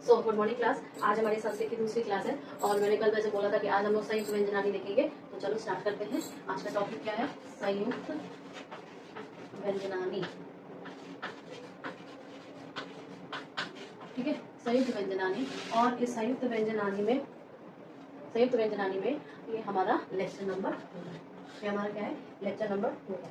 So good morning class. आज हमारी संस्कृत की दूसरी क्लास है और मैंने कल वैसे बोला था कि आज हम लोग संयुक्त व्यंजनानी देखेंगे। तो चलो स्टार्ट करते हैं। आज का टॉपिक क्या है? संयुक्त व्यंजनानी। ठीक है, संयुक्त व्यंजनानी। और इस संयुक्त व्यंजनानी में ये हमारा लेक्चर नंबर 2 है। ये हमारा क्या है? लेक्चर नंबर 2 है।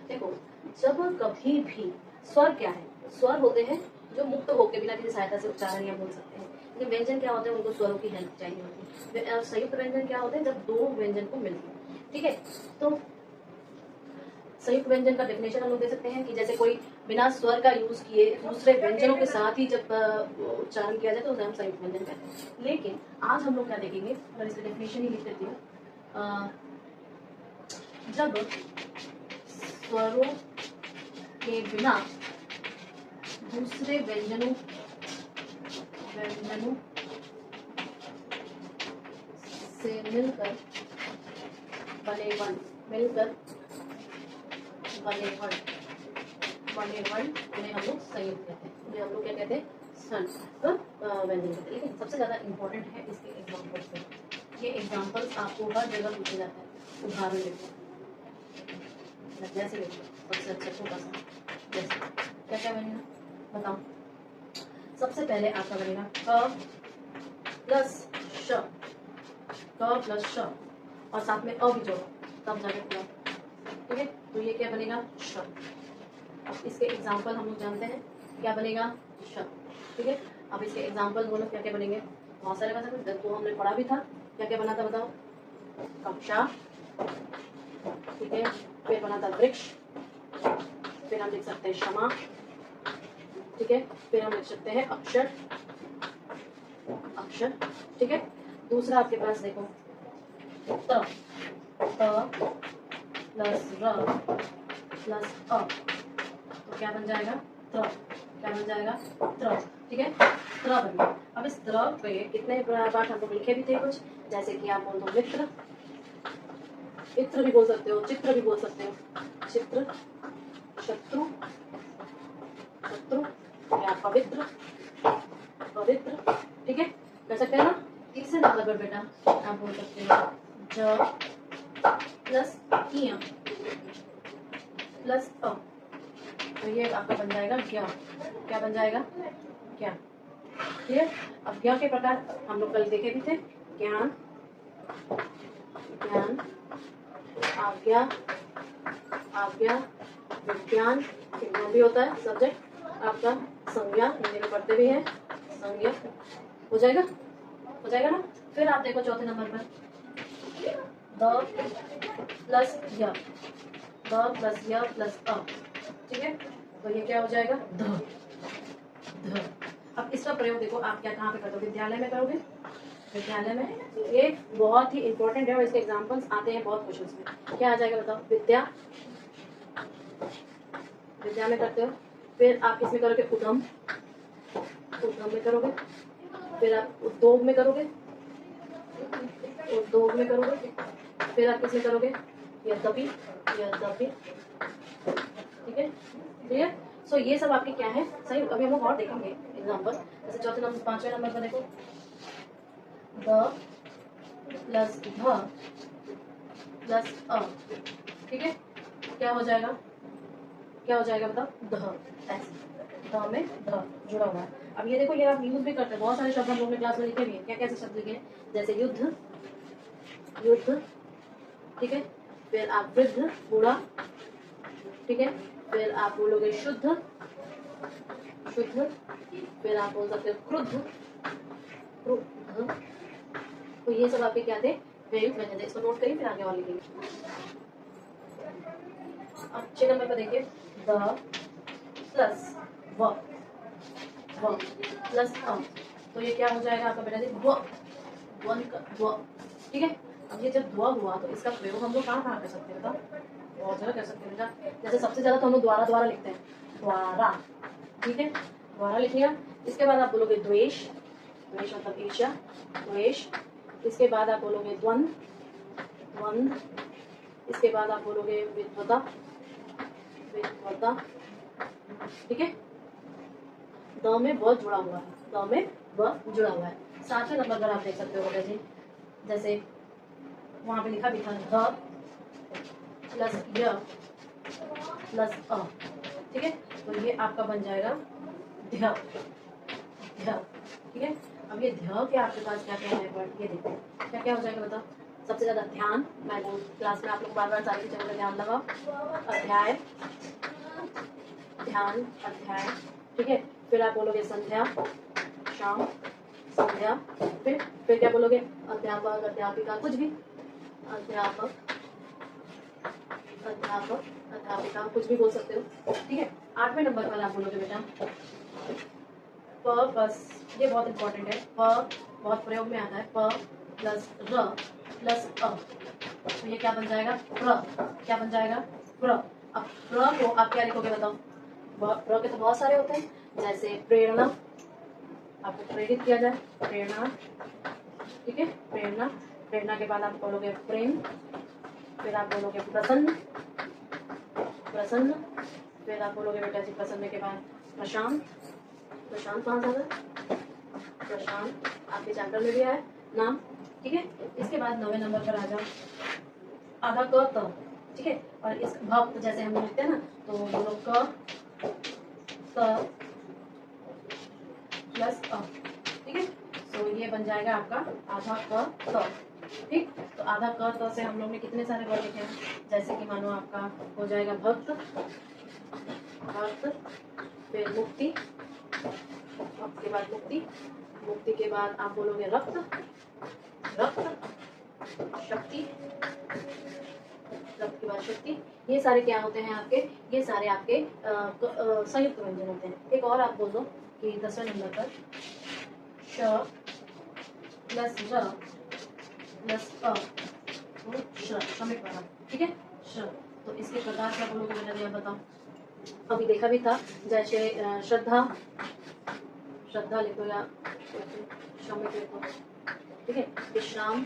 देखो, जब कभी भी स्वर क्या है? स्वर होते हैं जो मुक्त होकर बिना किसी सहायता से उच्चारण या बोल सकते हैं। लेकिन व्यंजन क्या होते हैं? उनको स्वरों की हेल्प चाहिए होती है। संयुक्त व्यंजन क्या होते हैं? जब दो व्यंजन को मिलते हैं। ठीक है, तो संयुक्त व्यंजन का डेफिनेशन हम लोग दे सकते हैं कि जैसे कोई बिना स्वर का यूज किए दूसरे व्यंजनों के साथ ही जब उच्चारण किया जाए तो उसे हम संयुक्त व्यंजन कहते हैं। लेकिन आज हम लोग क्या देखेंगे, और इसका डेफिनेशन ही लिख देती हूँ। जब स्वरों के बिना दूसरे व्यंजनों से मिलकर बने वर्ण उन्हें हम लोग संयुक्त कहते हैं। उन्हें हम लोग क्या कहते हैं? व्यंजन कहते हैं। लेकिन सबसे ज्यादा इंपॉर्टेंट है इसके एग्जाम्पल्स पे। ये एग्जाम्पल्स आपको हर जगह पूछे जाते हैं। उदाहरण लेते हैं, जैसे सबसे अच्छा छोटा सा जैसे क्या क्या बनेगा बताओ। सबसे पहले आपका बनेगा क प्लस श और साथ में अ भी जोड़ो तब जाके पूरा। ठीक है, तो ये क्या बनेगा? श। अब इसके एग्जाम्पल हम लोग जानते हैं क्या बनेगा? श। ठीक है, अब इसके एग्जाम्पल बोलो क्या क्या बनेंगे। बहुत सारे बता सकते, तो हमने पढ़ा भी था। क्या क्या बना था बताओ? कक्षा। ठीक है, फिर बना था वृक्ष, फिर हम लिख सकते हैं क्षमा। ठीक है, फिर हम लिख सकते हैं अक्षर। ठीक है, दूसरा आपके पास देखो त प्लस र प्लस अ, तो क्या बन जाएगा? त्र। क्या बन जाएगा? त्र। ठीक है, त्र बन गया। अब इस त्र पे कितने बार हम लोग लिखे भी थे कुछ, जैसे कि आप बोल दो मित्र, इत्र भी बोल सकते हो, चित्र भी बोल सकते हो। चित्र, शत्रु, या पवित्र। ठीक है, कर सकते हैं ना। इससे ज्यादा कर बेटा आप बोल सकते हो ज प्लस इया प्लस अ, तो ये आपका बन जाएगा ज्ञ। क्या बन जाएगा? ज्ञ। ठीक है, अब ज्ञ के प्रकार हम लोग कल देखे भी थे। ज्ञान, आज्ञा, विज्ञान भी होता है सब्जेक्ट आपका। संज्ञा हिंदी में पढ़ते भी हैं, संज्ञा हो जाएगा ना। फिर आप देखो चौथे नंबर पर द प्लस य प्लस अ। ठीक है, तो ये क्या हो जाएगा? ध। अब इसका प्रयोग देखो आप क्या कहाँ पे करते हो? विद्यालय में करोगे। विद्यालय में ये बहुत ही इंपॉर्टेंट है और इसके एग्जाम्पल्स आते हैं बहुत क्वेश्चंस में। क्या आ जाएगा बताओ? विद्या में करते हो। फिर आप इसमें करोगे उद्यम में करोगे। फिर आप उद्योग में करोगे। फिर आप किसमें करोगे? यद्यपि। ठीक है, क्लियर। सो ये सब आपके क्या है? सही। अभी हम लोग और देखेंगे एग्जाम्पल। जैसे चौथे नंबर, पांचवें नंबर पर देखो द प्लस ध प्लस अ। ठीक है, क्या हो जाएगा बताओ? ध। ध में ध जुड़ा हुआ है। अब ये देखो, ये आप यूज भी करते हैं। बहुत सारे शब्द हम लोग ने क्लास में लिखे भी हैं। क्या कैसे शब्द लिखे हैं? जैसे युद्ध। ठीक है, फिर आप वृद्ध, बूढ़ा। ठीक है, फिर आप बोलोगे शुद्ध। फिर आप बोल सकते हो क्रुद्ध। तो ये सब आपके क्या थे? प्रयुक्त व्यंजन थे। इसको नोट करिए, फिर आगे और लिखेंगे। अब 6 नंबर पर देखिए द प्लस व प्लस अ, तो ये क्या हो जाएगा आपका बेटा? व। ठीक है, अब ये जब ध्व हुआ तो इसका प्रयोग हम लोग कहाँ कर सकते हैं बताओ? बहुत जगह कर सकते हैं बेटा। जैसे सबसे ज्यादा तो हम लोग द्वारा लिखते हैं, द्वारा। ठीक है, द्वारा लिख लिया। इसके बाद आप बोलोगे द्वेष मतलब ईर्ष्या, द्वेष। इसके बाद आप बोलोगे द्वंद्व। इसके बाद आप बोलोगे विद्वता। ठीक है, द में व जुड़ा हुआ है, द में व जुड़ा हुआ है। 7वें नंबर पर आप देख सकते हो बेटा जी, जैसे वहां पे लिखा भी था ध प्लस य प्लस अ, ठीक है, तो ये आपका बन जाएगा ध्य, ध्य, ठीक है। अब ये ध्य के आपके पास क्या क्या है, ये देखते हैं क्या क्या हो जाएगा बताओ। सबसे ज्यादा ध्यान, मैं क्लास में आप लोग बार बार सारी चीजों का ध्यान लगाओ। अध्याय, ध्यान, अध्याय, ठीक है। फिर आप बोलोगे संध्या, शाम, संध्या। फिर क्या बोलोगे, अध्यापक, अध्यापिका, कुछ भी, अध्यापक, अध्यापक, अध्यापिका, कुछ भी बोल सकते हो, ठीक है। 8वें नंबर पर आप बोलोगे बेटा प बस, ये बहुत इंपॉर्टेंट है, प बहुत प्रयोग में आता है, प प्लस र प्लस अ, तो ये क्या बन जाएगा, प्र, क्या बन जाएगा, प्र। अब प्र को आप क्या लिखोगे बताओ, प्र के तो बहुत सारे होते हैं, जैसे प्रेरणा, आपको प्रेरित किया जाए, प्रेरणा, ठीक है, प्रेरणा। प्रेरणा के बाद आप बोलोगे प्रेम, फिर आप बोलोगे प्रसन्न, प्रसन्न, फिर आप बोलोगे बेटा जी प्रसन्न के बाद प्रशांत, प्रशांत कहाँ था, प्रशांत आपके चैप्टर में भी आया नाम, ठीक है। इसके बाद 9वें नंबर पर आ जाओ, आधा क त, ठीक है, और इस भक्त जैसे हम लिखते हैं ना, तो बोलो क त प्लस अ, ठीक है, तो ये बन जाएगा आपका आधा क त, ठीक। तो आधा क त से हम लोग ने कितने सारे वर्ड लिखे हैं, जैसे कि मानो आपका हो जाएगा भक्त, भक्त, फिर मुक्ति, भक्त के बाद मुक्ति, मुक्ति के बाद आप बोलोगे रक्त, रक्त, शक्ति, रक्त के बाद शक्ति। ये सारे क्या होते हैं आपके, ये सारे आपके संयुक्त व्यंजन होते हैं। एक और आप बोल दो कि 10वें नंबर पर श प्लस र प्लस अ, तो श्रमिक वाला, ठीक है, श। तो इसके प्रकार क्या बोलोगे बेटा, बताओ। अभी देखा भी था, जैसे श्रद्धा, श्रद्धा लिखो या श्रमिक लिखो, ठीक है। विश्राम,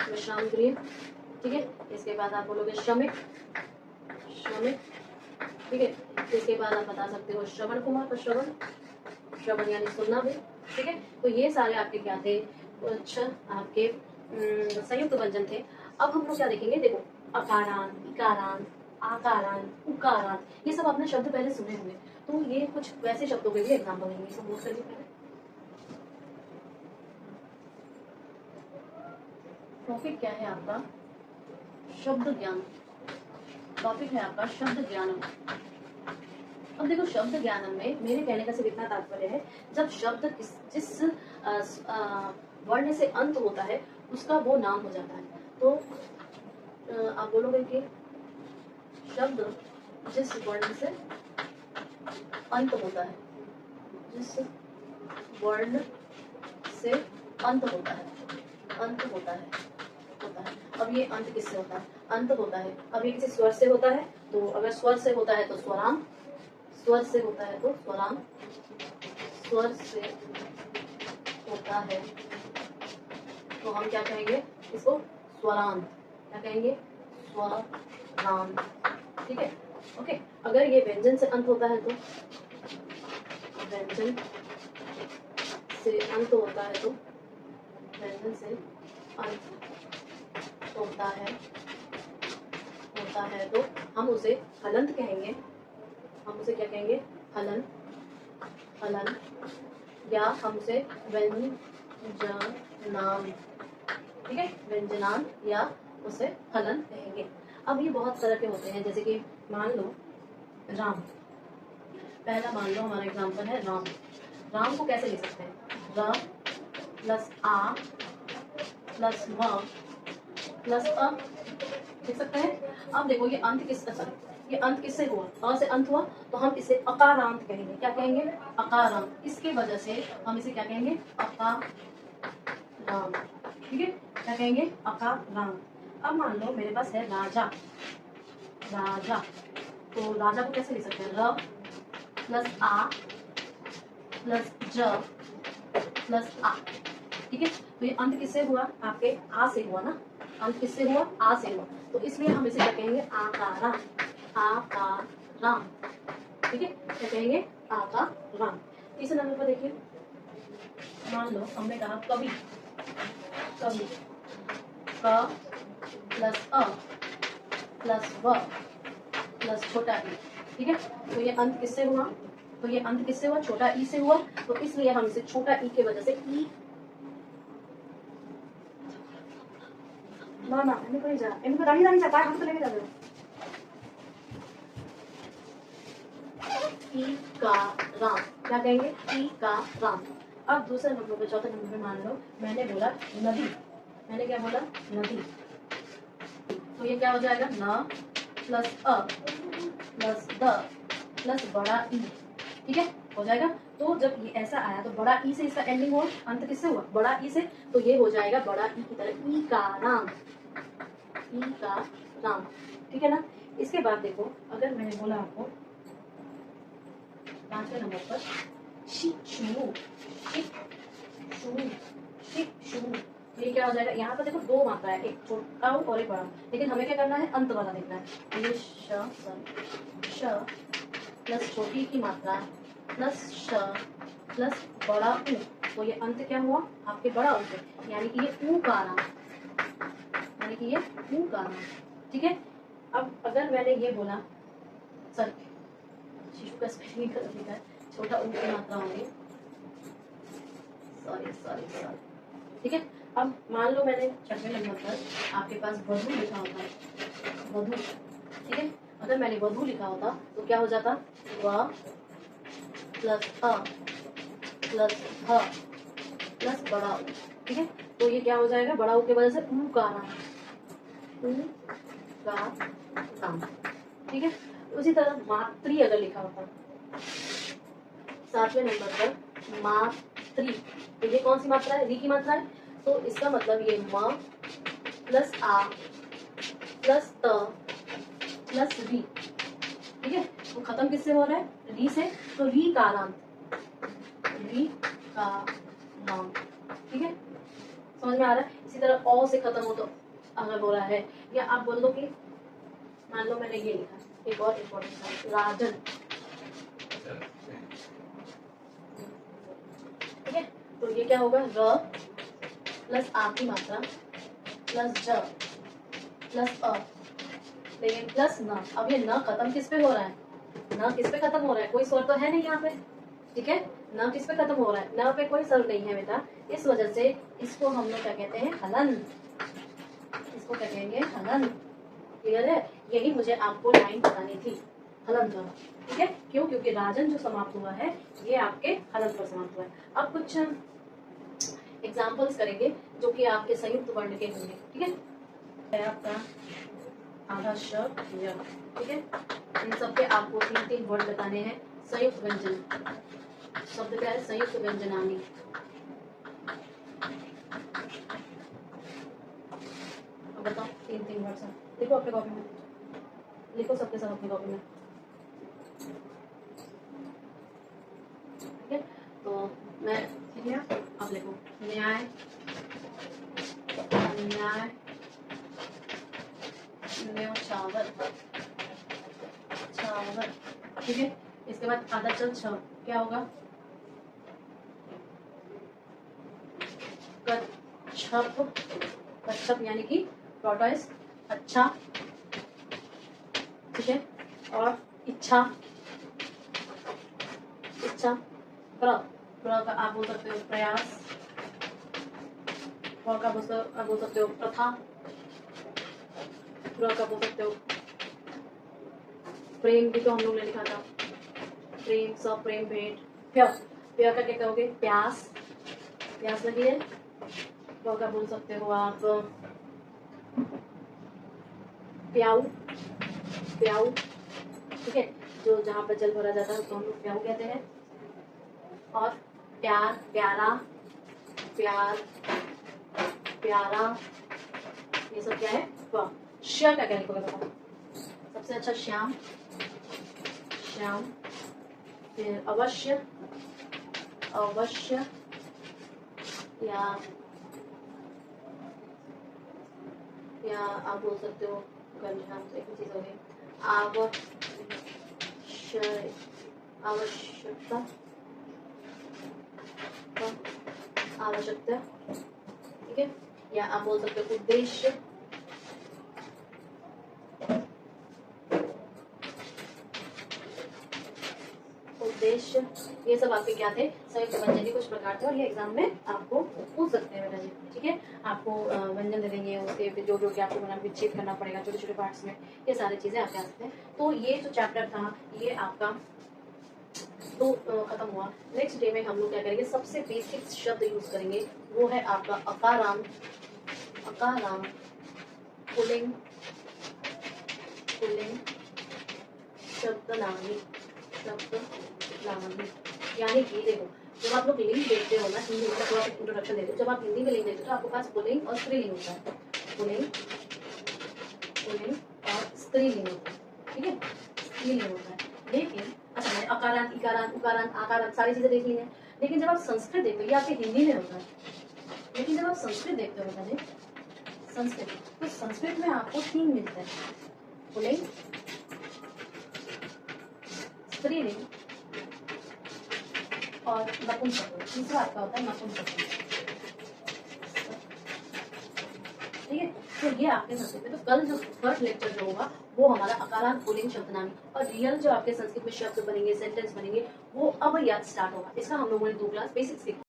विश्राम गृह, ठीक है। इसके बाद आप बोलोगे श्रमिक, श्रमिक, ठीक है। इसके बाद आप बता सकते हो श्रवण कुमार का श्रवण, श्रवण यानी सुनना भी, ठीक है। तो ये सारे आपके क्या थे, कुछ आपके संयुक्त व्यंजन थे। अब हम लोग क्या देखेंगे, देखो अकारान, इकारान, आकारान, उकारान, ये सब आपने शब्द पहले सुने होंगे, तो ये कुछ वैसे शब्दों के भी एग्जाम्पल होंगे, सब नोट करिए पहले। टॉपिक क्या है आपका, शब्द ज्ञान, टॉपिक है आपका शब्द ज्ञानम। अब देखो शब्द ज्ञानम में मेरे कहने का सिर्फ इतना तात्पर्य है, जब शब्द जिस वर्ण से अंत होता है उसका वो नाम हो जाता है। तो आप बोलोगे कि शब्द जिस वर्ण से अंत होता है, जिस वर्ण से अंत होता है, अंत होता है, होता है। अब ये अंत किससे होता है, अंत होता है, अब ये किसी स्वर से होता है, तो अगर स्वर से होता है तो स्वरांग, स्वर से होता है तो स्वरांग, स्वर से होता है तो हम क्या कहेंगे इसको, स्वरांत, क्या कहेंगे, स्वरांत, ठीक है, ओके। अगर ये व्यंजन से अंत होता है तो, व्यंजन से अंत होता है तो, व्यंजन से अंत होता है तो हम उसे हलंत कहेंगे, हम उसे क्या कहेंगे, हलन, हलन, या हम उसे व्यंजनान, ठीक है, व्यंजनान या उसे हलन कहेंगे। अब ये बहुत तरह के होते हैं, जैसे कि मान लो राम, पहला मान लो हमारा एग्जाम्पल है राम। राम को कैसे लिख सकते हैं, र प्लस आ प्लस व प्लस अ, लिख सकते हैं। अब देखो ये अंत किस, ये अंत किससे हुआ, अ से अंत हुआ, तो हम इसे अकारांत कहेंगे, क्या कहेंगे, अकारांत। इसके वजह से हम इसे क्या कहेंगे, अकारांत, ठीक है, क्या कहेंगे, अकारांत। अब मान लो मेरे पास है राजा, राजा, तो राजा को कैसे लिख सकते हैं, र प्लस आ प्लस ज प्लस आ, ठीक है। तो ये अंत किससे हुआ, आपके आ से हुआ ना, अंत किससे हुआ, आ से हुआ, तो इसलिए हम इसे क्या कहेंगे, आकारा, आकाराम, ठीक है, क्या कहेंगे, आकाराम। तीसरे नंबर पर देखिए, मान लो हमने कहा कवि, कवि क प्लस अ प्लस व प्लस छोटा ई, ठीक है। तो ये अंत किससे हुआ, तो ये अंत किससे हुआ, छोटा ई से हुआ, तो इसलिए हम इसे छोटा ई के वजह से ई ना ना इनको नहीं जा, इनको दानी दानी जाता है, हम तो लेके जा रहे हो ई का राम, क्या कहेंगे, ई का राम। अब दूसरे नंबर पे, चौथे नंबर पे मान लो मैंने बोला नदी, मैंने क्या बोला, नदी, तो ये क्या हो जाएगा, न plus a plus the plus बड़ा ई, ठीक है, हो जाएगा। तो जब ये ऐसा आया तो बड़ा ई से इसका एंडिंग हुआ, अंत किससे हुआ, बड़ा ई से, तो ये हो जाएगा बड़ा ई की तरह, ई का राम, ई का राम, ठीक है ना। इसके बाद देखो, अगर मैंने बोला आपको पांचवें नंबर पर शिक्षु, शिक्षु, शिक्षु, ये क्या हो जाएगा, यहाँ पर देखो दो मात्रा है, एक छोटा और एक बड़ा, लेकिन हमें क्या करना है, अंत वाला देखना है। ये श प्लस छोटी की मात्रा प्लस श प्लस बड़ा ऊ, तो ये अंत क्या हुआ आपके बड़ा ऊ से, यानी कि ये ऊ का नाम, यानी कि ये ऊ का नाम, ठीक है। अब अगर मैंने ये बोला, सर शिशु का स्पेलिंग कर दिया है, छोटा ऊ की मात्रा होगी, सॉरी सॉरी सॉरी, ठीक है। अब मान लो मैंने छठवें नंबर पर आपके पास वधु लिखा होता है, वधु, ठीक है। अगर मैंने वधु लिखा होता तो क्या हो जाता, व प्लस अ प्लस ह प्लस बड़ा ऊ, ठीक है। तो ये क्या हो जाएगा, बड़ा ऊ की वजह से ऊ का नाम, ऊ का नाम, ठीक है। उसी तरह मातृ अगर लिखा होता, सातवें नंबर पर मातृ, तो ये कौन सी मात्रा है, री की मात्रा है, तो इसका मतलब ये म प्लस आ प्लस त प्लस री, ठीक है। तो खत्म किससे हो रहा है, री से, तो री का नाम, री का नाम, ठीक है, समझ में आ रहा है। इसी तरह ओ से खत्म हो तो अगर हो रहा है, या आप बोल दो कि मान लो मैंने ये लिखा, एक और इम्पोर्टेंट था, राजन, ठीक है। तो ये क्या होगा, र प्लस आ की मात्रा प्लस ज प्लस अ, लेकिन प्लस न, अब ये न खत्म किस पे हो रहा है, न किस पे खत्म हो रहा है, कोई स्वर तो है नहीं यहाँ पे, ठीक है, न किस पे खत्म हो रहा है, न पे कोई स्वर नहीं है बेटा, इस वजह से इसको हम लोग क्या कहते हैं, हलन, इसको क्या कहेंगे, हलन, क्लियर है। यही मुझे आपको लाइन बतानी थी, हलन द्वारा, ठीक है। क्यों, क्योंकि राजन जो समाप्त हुआ है ये आपके हलन पर समाप्त हुआ है। अब कुछ एग्जाम्पल्स करेंगे जो कि आपके संयुक्त वर्ण के होंगे, ठीक है। आपका आधा शब्द, ठीक है, इन सब के आपको 3-3 वर्ड बताने हैं। संयुक्त व्यंजन शब्द क्या है, संयुक्त व्यंजनानी, अब बताओ 3-3 वर्ड सब देखो अपने कॉपी में, लिखो सबके सब अपनी कॉपी में, ठीक है। तो मैं, ठीक है, अब लिखो न्याय, न्याय, न्यौछावर, छावर, ठीक है। इसके बाद आधा चल छ, क्या होगा, कच्छप, कच्छप यानी कि टॉर्टोइस, अच्छा, ठीक है। और इच्छा, इच्छा, प्र का आप बोल सकते हो प्रयास, प का बोल सकते हो प्रथा, प्र का बोल सकते हो प्रेम, भी तो हम लोग ने लिखा था, प्रेम, सब प्रेम भेंट। प्य, प्य का क्या कहोगे, प्यास, प्यास लगी है, प का बोल सकते हो आप प्याऊ, प्याऊ, ठीक है, जो जहाँ पर जल भरा जाता है उसको हम लोग प्याऊ कहते हैं। और प्यार, प्यारा, प्यार, प्यारा, ये सब क्या है, प। श का क्या लिखोगे बताओ, सबसे अच्छा श्याम, श्याम, फिर अवश्य, अवश्य, या आप बोल सकते हो, गंज नाम से एक चीज हो गई, आवश्य, आवश्यकता, आवश्यकता, ठीक है, या आप बोल सकते हो उद्देश्य, उद्देश्य, ये सब आपके क्या थे, संयुक्त व्यंजन के कुछ प्रकार थे और ये एग्जाम में आपको पूछ सकते हैं बेटा जी, ठीक है। आपको व्यंजन दे देंगे, उसके फिर जो जो कि आपको बना विच्छेद करना पड़ेगा छोटे छोटे पार्ट्स में, ये सारी चीजें आपके आ सकते हैं। तो ये जो चैप्टर था ये आपका तो खत्म हुआ। नेक्स्ट डे में हम लोग क्या करेंगे, सबसे बेसिक शब्द यूज करेंगे, वो है आपका अकाराम, अकाराम, पुल्लिंग, पुल्लिंग शब्दावली, शब्दावली, यानी कि देखो जब आप लोग लिंग देखते हो ना, हिंदी में थोड़ा इंट्रोडक्शन देते हो, जब आप हिंदी में लिंग देखते हो तो आपके पास पुल्लिंग और स्त्रीलिंग होता है, पुल्लिंग, पुल्लिंग और स्त्रीलिंग होता है, ठीक है, स्त्रीलिंग होता है। लेकिन अच्छा मैंने अकारांत, इकारांत, उकारांत, आकारांत सारी चीजें देख ली हैं, लेकिन जब आप संस्कृत देखते हो, ये आपके हिंदी में होता है, लेकिन जब आप संस्कृत देखते हो बता संस्कृत, तो संस्कृत में आपको 3 मिलता है, पुल्लिंग, स्त्रीलिंग और नपुंसकलिंग, तीसरा आपका होता है नपुंसकलिंग, ठीक है। तो ये आपके संस्कृत में, तो कल जो थर्ड लेक्चर जो होगा वो हमारा अकारांत, पुल्लिंग, शब्दनामी और रियल जो आपके संस्कृत में शब्द बनेंगे, सेंटेंस बनेंगे, वो अब याद स्टार्ट होगा। इसका हम लोगों ने 2 क्लास बेसिक्स